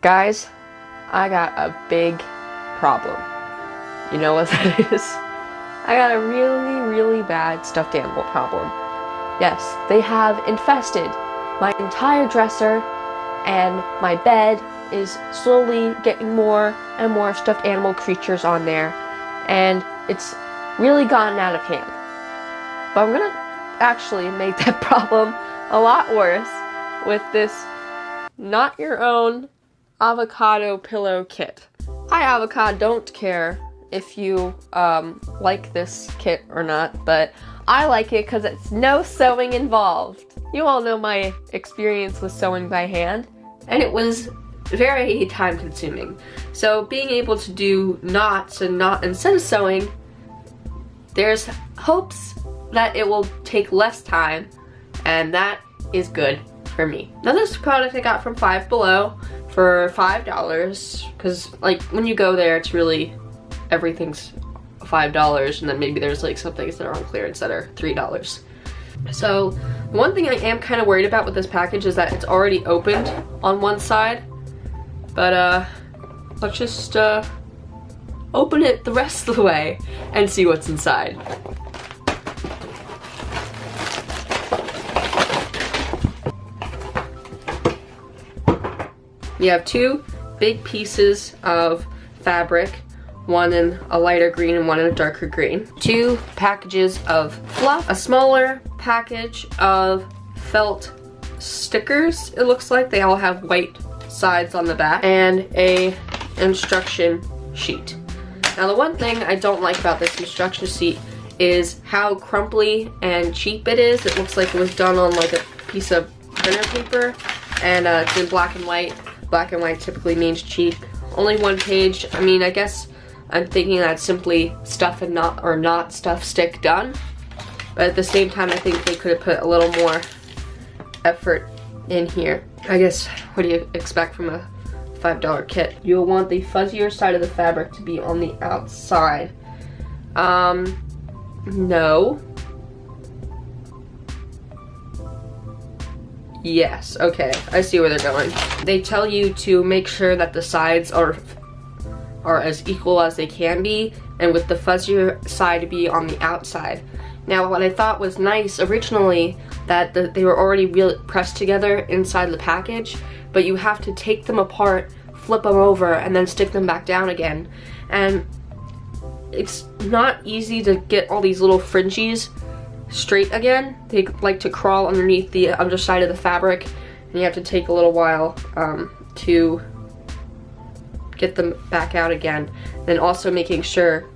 Guys, I got a big problem. You know what that is? I got a really, really bad stuffed animal problem. Yes, they have infested my entire dresser, and my bed is slowly getting more and more stuffed animal creatures on there, and it's really gotten out of hand. But I'm gonna actually make that problem a lot worse with this Not Your Own avocado pillow kit. I, Avocado, don't care if you like this kit or not, but I like it because it's no sewing involved. You all know my experience with sewing by hand, and it was very time consuming. So being able to do knots and instead of sewing, there's hopes that it will take less time, and that is good for me. Now this product I got from Five Below for $5, because like when you go there it's really everything's $5, and then maybe there's like some things that are on clearance that are $3. So one thing I am kind of worried about with this package is that it's already opened on one side, but let's just open it the rest of the way and see what's inside. We have two big pieces of fabric, one in a lighter green and one in a darker green. Two packages of fluff, a smaller package of felt stickers, it looks like. They all have white sides on the back, and a instruction sheet. Now the one thing I don't like about this instruction sheet is how crumply and cheap it is. It looks like it was done on like a piece of printer paper, and it's in black and white. Black and white typically means cheap. Only one page. I mean, I guess I'm thinking that's simply stuff and not stuff stick done. But at the same time, I think they could have put a little more effort in here. I guess, what do you expect from a $5 kit? You'll want the fuzzier side of the fabric to be on the outside. No. Yes, okay, I see where they're going. They tell you to make sure that the sides are as equal as they can be, and with the fuzzier side to be on the outside. Now, what I thought was nice originally, that they were already really pressed together inside the package, but you have to take them apart, flip them over, and then stick them back down again. And it's not easy to get all these little fringes straight again. They like to crawl underneath the underside of the fabric, and you have to take a little while to get them back out again. Then also making sure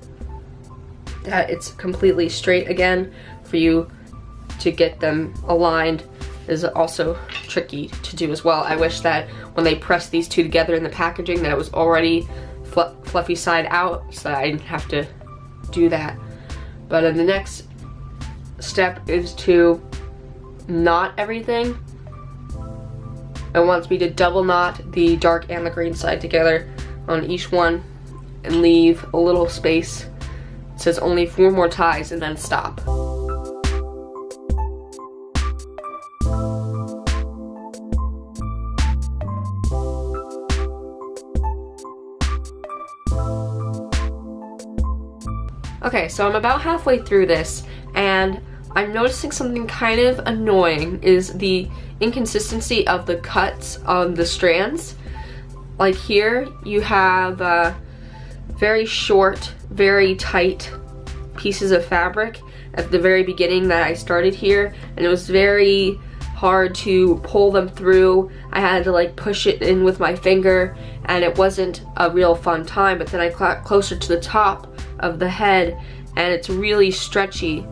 that it's completely straight again for you to get them aligned is also tricky to do as well. I wish that when they press these two together in the packaging that it was already fluffy side out, so that I didn't have to do that. But in the next step is to knot everything. It wants me to double knot the dark and the green side together on each one and leave a little space. It says only 4 more ties and then stop. Okay, so I'm about halfway through this, and I'm noticing something kind of annoying is the inconsistency of the cuts on the strands. Like here, you have very short, very tight pieces of fabric at the very beginning that I started here, and it was very hard to pull them through. I had to like push it in with my finger, and it wasn't a real fun time. But then I got closer to the top of the head, and it's really stretchy,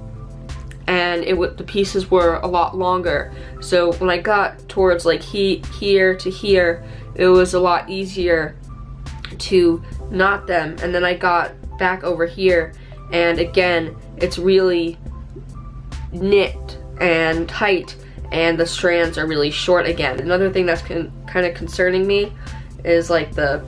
and the pieces were a lot longer. So when I got towards like here to here, it was a lot easier to knot them. And then I got back over here, and again, it's really knit and tight, and the strands are really short again. Another thing that's kind of concerning me is like the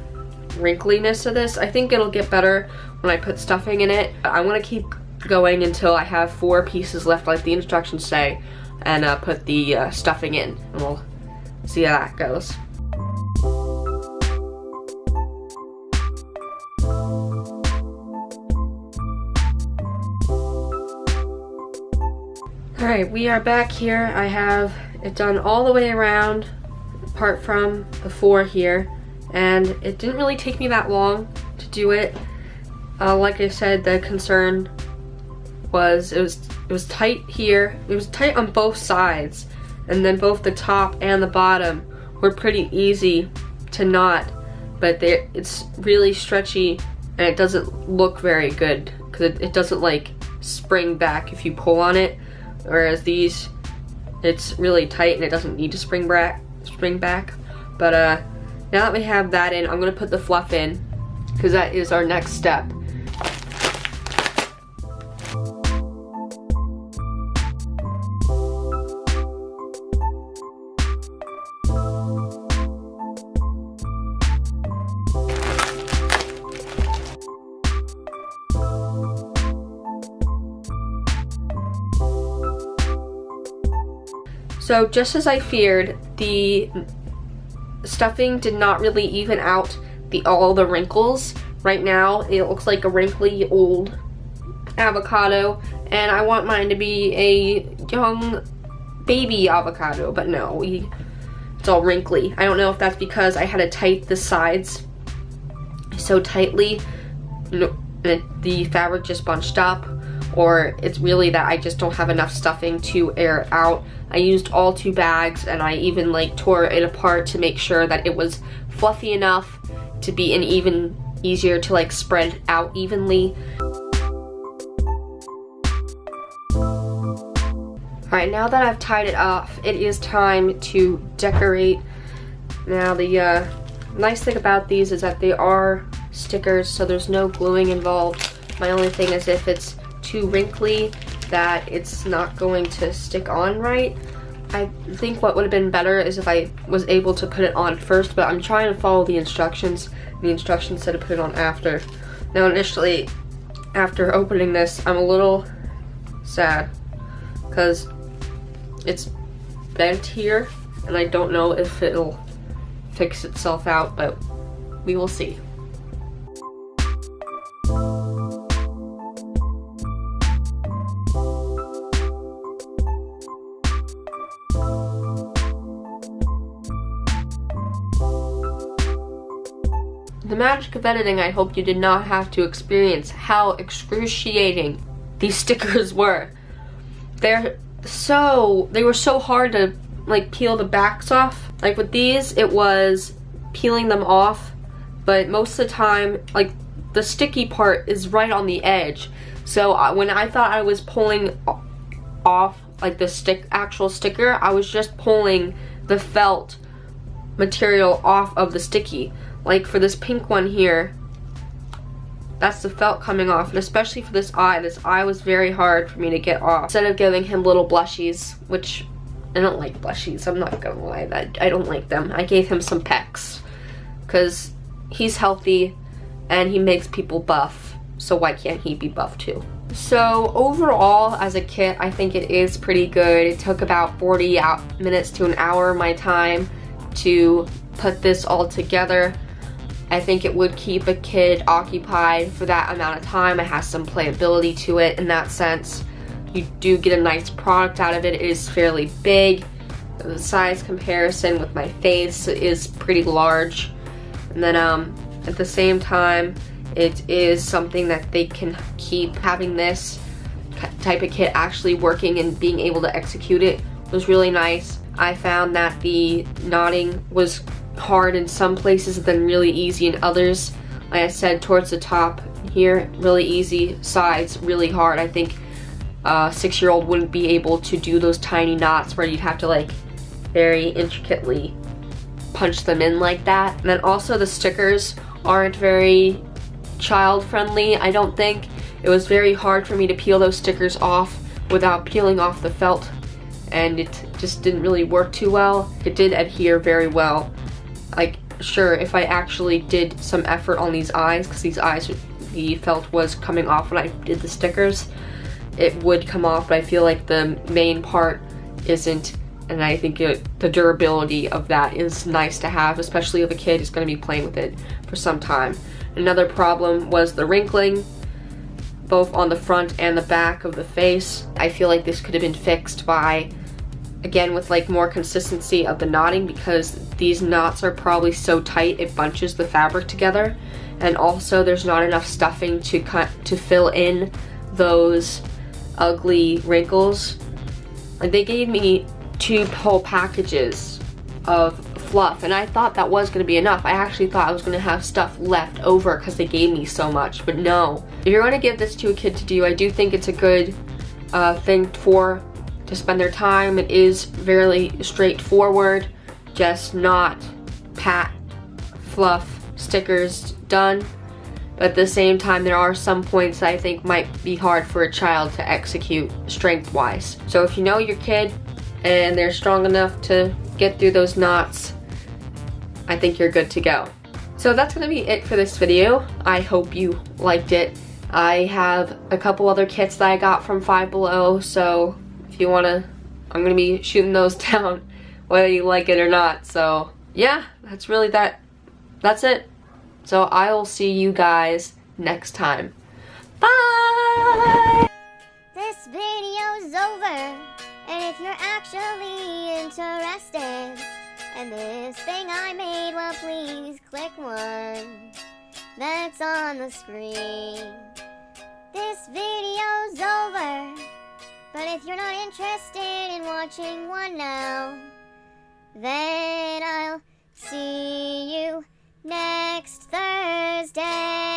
wrinkliness of this. I think it'll get better when I put stuffing in it. I want to keep going until I have 4 pieces left like the instructions say, and put the stuffing in, and we'll see how that goes. Alright, we are back here. I have it done all the way around, apart from the 4 here, and it didn't really take me that long to do it. Like I said, the concern was it was tight here. It was tight on both sides, and then both the top and the bottom were pretty easy to knot, but it's really stretchy and it doesn't look very good because it doesn't like spring back if you pull on it, whereas these, it's really tight and it doesn't need to spring back. But now that we have that in, I'm gonna put the fluff in because that is our next step. So just as I feared, the stuffing did not really even out all the wrinkles. Right now it looks like a wrinkly old avocado, and I want mine to be a young baby avocado, but no, it's all wrinkly. I don't know if that's because I had to tighten the sides so tightly, the fabric just bunched up, or it's really that I just don't have enough stuffing to air out. I used all 2 bags, and I even like tore it apart to make sure that it was fluffy enough to be an even easier to like spread out evenly. Alright, now that I've tied it off, it is time to decorate. Now the nice thing about these is that they are stickers, so there's no gluing involved. My only thing is if it's too wrinkly that it's not going to stick on right. I think what would have been better is if I was able to put it on first, but I'm trying to follow the instructions. The instructions said to put it on after. Now initially, after opening this, I'm a little sad because it's bent here and I don't know if it'll fix itself out, but we will see. The magic of editing, I hope you did not have to experience how excruciating these stickers were. They were so hard to like peel the backs off. Like with these, it was peeling them off, but most of the time, like the sticky part is right on the edge. So when I thought I was pulling off like the actual sticker, I was just pulling the felt material off of the sticky. Like for this pink one here, that's the felt coming off, and especially for this eye was very hard for me to get off. Instead of giving him little blushies, which I don't like blushies, I'm not gonna lie, that I don't like them. I gave him some pecs, because he's healthy and he makes people buff, so why can't he be buff too? So overall, as a kit, I think it is pretty good. It took about 40 minutes to an hour of my time to put this all together. I think it would keep a kid occupied for that amount of time. It has some playability to it in that sense. You do get a nice product out of it. It is fairly big. The size comparison with my face is pretty large. And then at the same time, it is something that they can keep. Having this type of kit actually working and being able to execute it was really nice. I found that the knotting was hard in some places, then really easy in others. Like I said, towards the top here, really easy, sides really hard. I think a 6-year-old wouldn't be able to do those tiny knots where you'd have to like very intricately punch them in like that. And then also the stickers aren't very child friendly, I don't think. It was very hard for me to peel those stickers off without peeling off the felt, and it just didn't really work too well. It did adhere very well. Like, sure, if I actually did some effort on these eyes, because these eyes, the felt was coming off when I did the stickers, it would come off, but I feel like the main part isn't, and I think the durability of that is nice to have, especially if a kid is going to be playing with it for some time. Another problem was the wrinkling. both on the front and the back of the face. I feel like this could have been fixed by, again, with like more consistency of the knotting, because these knots are probably so tight it bunches the fabric together, and also there's not enough stuffing to fill in those ugly wrinkles. Like, they gave me 2 whole packages of fluff, and I thought that was going to be enough. I actually thought I was going to have stuff left over because they gave me so much, but no. If you're going to give this to a kid to do, I do think it's a good thing to spend their time. It is very straightforward, just not pat, fluff, stickers, done. But at the same time, there are some points that I think might be hard for a child to execute strength-wise. So if you know your kid and they're strong enough to get through those knots, I think you're good to go. So that's gonna be it for this video. I hope you liked it. I have a couple other kits that I got from Five Below, so if you wanna, I'm gonna be shooting those down whether you like it or not. So yeah, that's really that's it. So I will see you guys next time. Bye! This video's over, and if you're actually interested in this thing I made, well, please click 1 that's on the screen. This video's over, but if you're not interested in watching one now, then I'll see you next Thursday.